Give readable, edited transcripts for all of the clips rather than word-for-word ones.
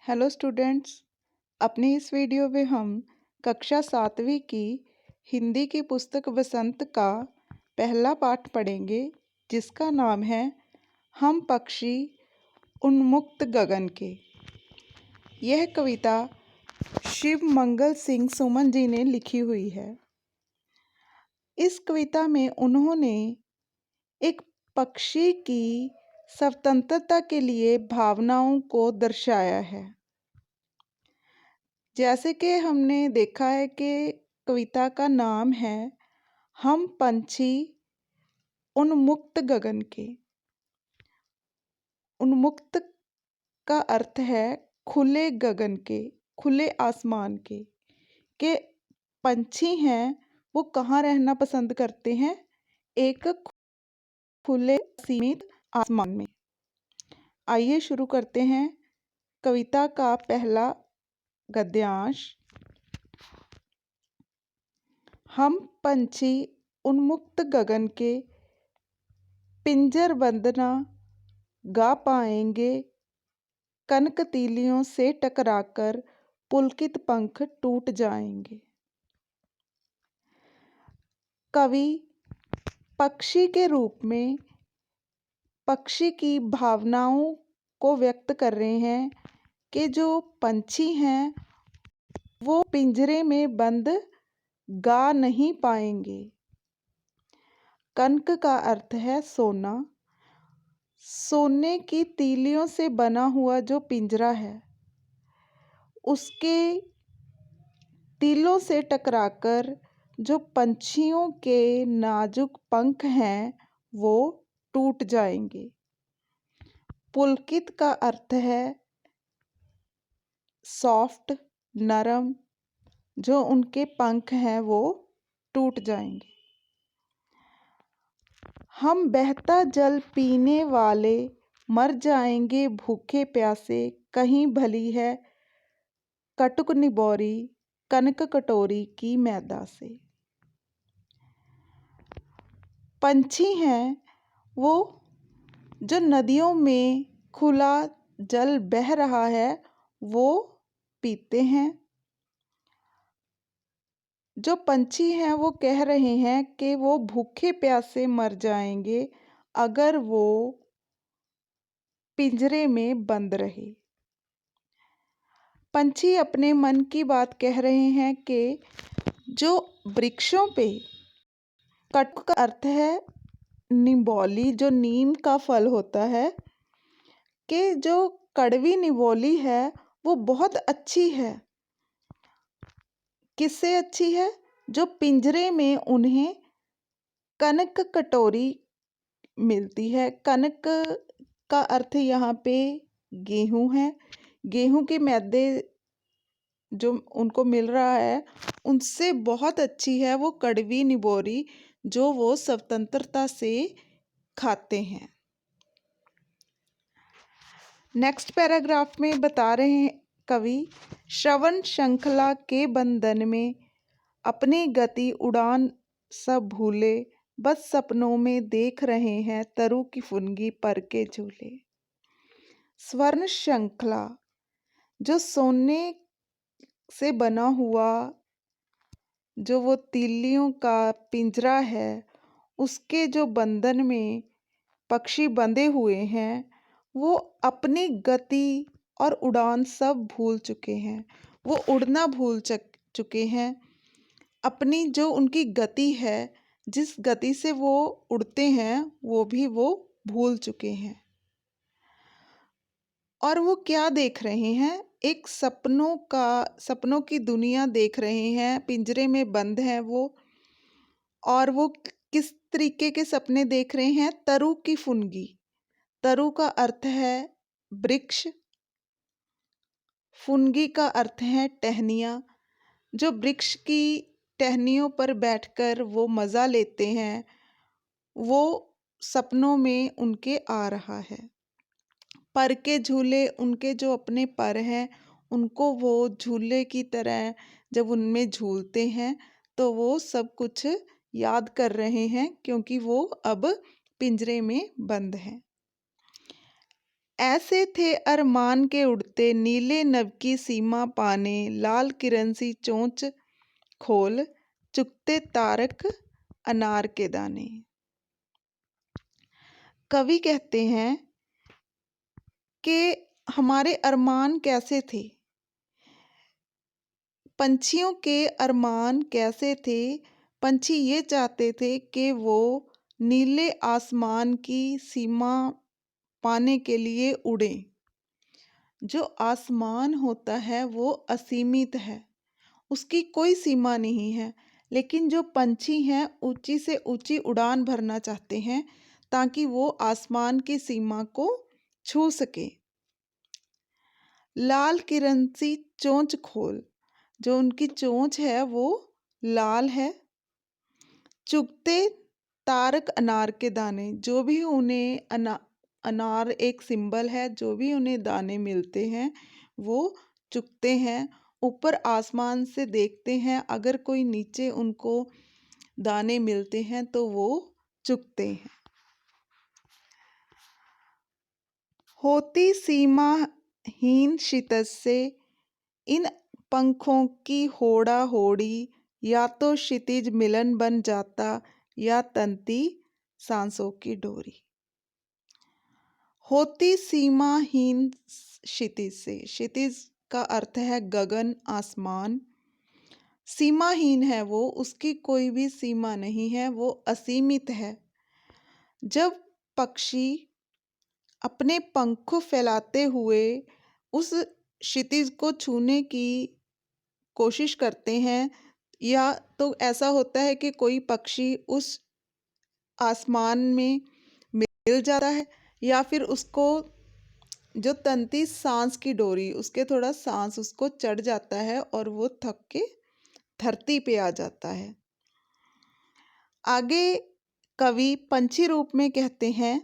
Hello students. अपनी इस video में हम कक्षा 7वीं की हिंदी की पुस्तक बसंत का पहला पाठ पढ़ेंगे, जिसका नाम है हम पक्षी उन्मुक्त गगन के। यह कविता शिव मंगल सिंह सुमन जी ने लिखी हुई है। इस कविता में उन्होंने एक पक्षी की स्वतंत्रता के लिए भावनाओं को दर्शाया है। जैसे कि हमने देखा है कि कविता का नाम है हम पंछी उन्मुक्त गगन के। उन्मुक्त का अर्थ है खुले गगन के, खुले आसमान के पंछी हैं वो कहाँ रहना पसंद करते हैं? एक खुले सीमित आसमान में। आइए शुरू करते हैं कविता का पहला गद्यांश। हम पंछी उन्मुक्त गगन के, पिंजर बंद ना गा पाएंगे, कनक तीलियों से टकराकर पुलकित पंख टूट जाएंगे। कवि पक्षी के रूप में पक्षी की भावनाओं को व्यक्त कर रहे हैं कि जो पंछी हैं वो पिंजरे में बंद गा नहीं पाएंगे। कनक का अर्थ है सोना। सोने की तीलियों से बना हुआ जो पिंजरा है उसके तीलों से टकराकर जो पंछियों के नाजुक पंख हैं वो टूट जाएंगे। पुलकित का अर्थ है सॉफ्ट, नरम। जो उनके पंख हैं वो टूट जाएंगे। हम बहता जल पीने वाले मर जाएंगे भूखे प्यासे, कहीं भली है कटुक निबोरी कनक कटोरी की मैदा से। पंछी हैं वो जो नदियों में खुला जल बह रहा है वो पीते हैं। जो पंछी हैं वो कह रहे हैं कि वो भूखे प्यासे मर जाएंगे अगर वो पिंजरे में बंद रहे। पंछी अपने मन की बात कह रहे हैं कि जो वृक्षों पे, कटुक का अर्थ है निबोली, जो नीम का फल होता है, कि जो कड़वी निबोली है वो बहुत अच्छी है। किससे अच्छी है? जो पिंजरे में उन्हें कनक कटोरी मिलती है। कनक का अर्थ यहाँ पे गेहूं है। गेहूं के मैदे जो उनको मिल रहा है उनसे बहुत अच्छी है वो कड़वी निबोरी जो वो स्वतंत्रता से खाते हैं। नेक्स्ट पैराग्राफ में बता रहे हैं कवि, श्रवण श्रृंखला के बंधन में अपनी गति उड़ान सब भूले, बस सपनों में देख रहे हैं तरु की फुनगी पर के झूले। स्वर्ण श्रृंखला जो सोने से बना हुआ जो वो तीलियों का पिंजरा है उसके जो बंधन में पक्षी बंधे हुए हैं वो अपनी गति और उड़ान सब भूल चुके हैं। वो उड़ना भूल चुके हैं। अपनी जो उनकी गति है, जिस गति से वो उड़ते हैं वो भी वो भूल चुके हैं। और वो क्या देख रहे हैं? एक सपनों की दुनिया देख रहे हैं। पिंजरे में बंद है वो। और वो किस तरीके के सपने देख रहे हैं? तरु की फुनगी। तरु का अर्थ है वृक्ष। फुनगी का अर्थ है टहनियाँ। जो वृक्ष की टहनियों पर बैठकर वो मज़ा लेते हैं वो सपनों में उनके आ रहा है। पर के झूले, उनके जो अपने पर हैं उनको वो झूले की तरह जब उनमें झूलते हैं तो वो सब कुछ याद कर रहे हैं क्योंकि वो अब पिंजरे में बंद हैं। ऐसे थे अरमान के उड़ते, नीले नभ की सीमा पाने, लाल किरण सी चोंच खोल, चुगते तारक अनार के दाने। कवि कहते हैं कि हमारे अरमान कैसे थे, पंछियों के अरमान कैसे थे। पंछी ये चाहते थे कि वो नीले आसमान की सीमा पाने के लिए उड़ें। जो आसमान होता है वो असीमित है, उसकी कोई सीमा नहीं है, लेकिन जो पंछी हैं ऊंची से ऊंची उड़ान भरना चाहते हैं ताकि वो आसमान की सीमा को छू सके। लाल किरण सी चोंच खोल, जो उनकी चोंच है वो लाल है। चुगते तारक अनार के दाने, जो भी उन्हें अनार एक सिंबल है, जो भी उन्हें दाने मिलते हैं वो चुगते हैं। ऊपर आसमान से देखते हैं, अगर कोई नीचे उनको दाने मिलते हैं तो वो चुगते हैं। होती सीमाहीन क्षितिज से इन पंखों की होड़ा होड़ी, या तो क्षितिज मिलन बन जाता या तंती सांसों की डोरी। होती सीमाहीन क्षितिज से, क्षितिज का अर्थ है गगन आसमान, सीमाहीन है वो, उसकी कोई भी सीमा नहीं है, वो असीमित है। जब पक्षी अपने पंख फैलाते हुए उस क्षितिज को छूने की कोशिश करते हैं, या तो ऐसा होता है कि कोई पक्षी उस आसमान में मिल जाता है, या फिर उसको जो तंती सांस की डोरी, उसके थोड़ा सांस उसको चढ़ जाता है और वो थक के धरती पे आ जाता है। आगे कवि पंछी रूप में कहते हैं,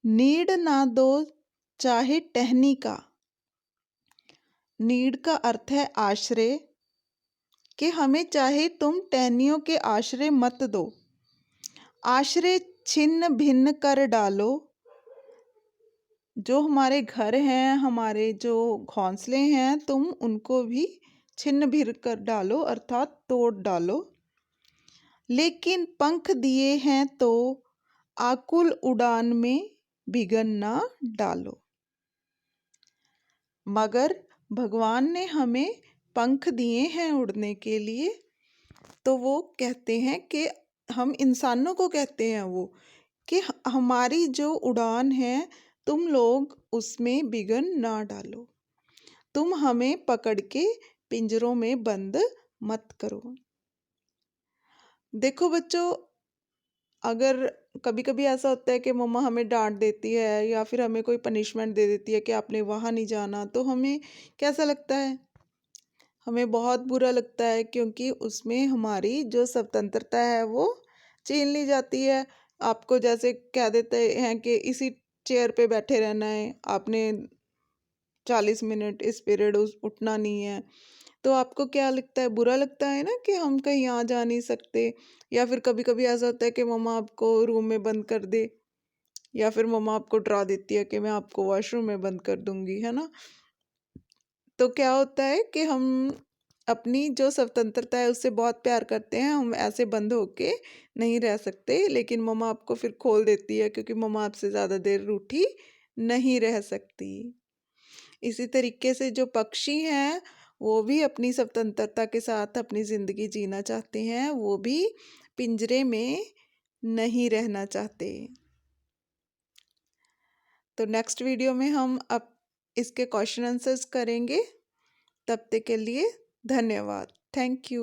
नीड ना दो चाहे टहनी का। नीड का अर्थ है आश्रय, कि हमें चाहे तुम टहनियों के आश्रय मत दो, आश्रय छिन्न भिन्न कर डालो। जो हमारे घर हैं, हमारे जो घोंसले हैं, तुम उनको भी छिन्न भिन्न कर डालो, अर्थात तोड़ डालो। लेकिन पंख दिए हैं तो आकुल उड़ान में बिगन ना डालो। मगर भगवान ने हमें पंख दिए हैं उड़ने के लिए, तो वो कहते हैं कि हम इंसानों को कहते हैं वो, कि हमारी जो उड़ान है तुम लोग उसमें बिगन ना डालो, तुम हमें पकड़ के पिंजरों में बंद मत करो। देखो बच्चों, अगर कभी कभी ऐसा होता है कि मम्मा हमें डांट देती है या फिर हमें कोई पनिशमेंट दे देती है कि आपने वहाँ नहीं जाना, तो हमें कैसा लगता है? हमें बहुत बुरा लगता है, क्योंकि उसमें हमारी जो स्वतंत्रता है वो छीन ली जाती है। आपको जैसे कह देते हैं कि इसी चेयर पे बैठे रहना है, आपने 40 मिनट इस पीरियड उठना नहीं है, तो आपको क्या लगता है? बुरा लगता है ना कि हम कहीं आ जा नहीं सकते। या फिर कभी कभी ऐसा होता है कि मम्मा आपको रूम में बंद कर दे, या फिर मम्मा आपको डरा देती है कि मैं आपको वॉशरूम में बंद कर दूंगी, है ना। तो क्या होता है कि हम अपनी जो स्वतंत्रता है उससे बहुत प्यार करते हैं, हम ऐसे बंद होके नहीं रह सकते, लेकिन मम्मा आपको फिर खोल देती है, क्योंकि मम्मा आपसे ज़्यादा देर रूठी नहीं रह सकती। इसी तरीके से जो पक्षी हैं वो भी अपनी स्वतंत्रता के साथ अपनी ज़िंदगी जीना चाहते हैं, वो भी पिंजरे में नहीं रहना चाहते। तो नेक्स्ट वीडियो में हम अब इसके क्वेश्चन आंसर्स करेंगे। तब तक के लिए धन्यवाद। Thank you.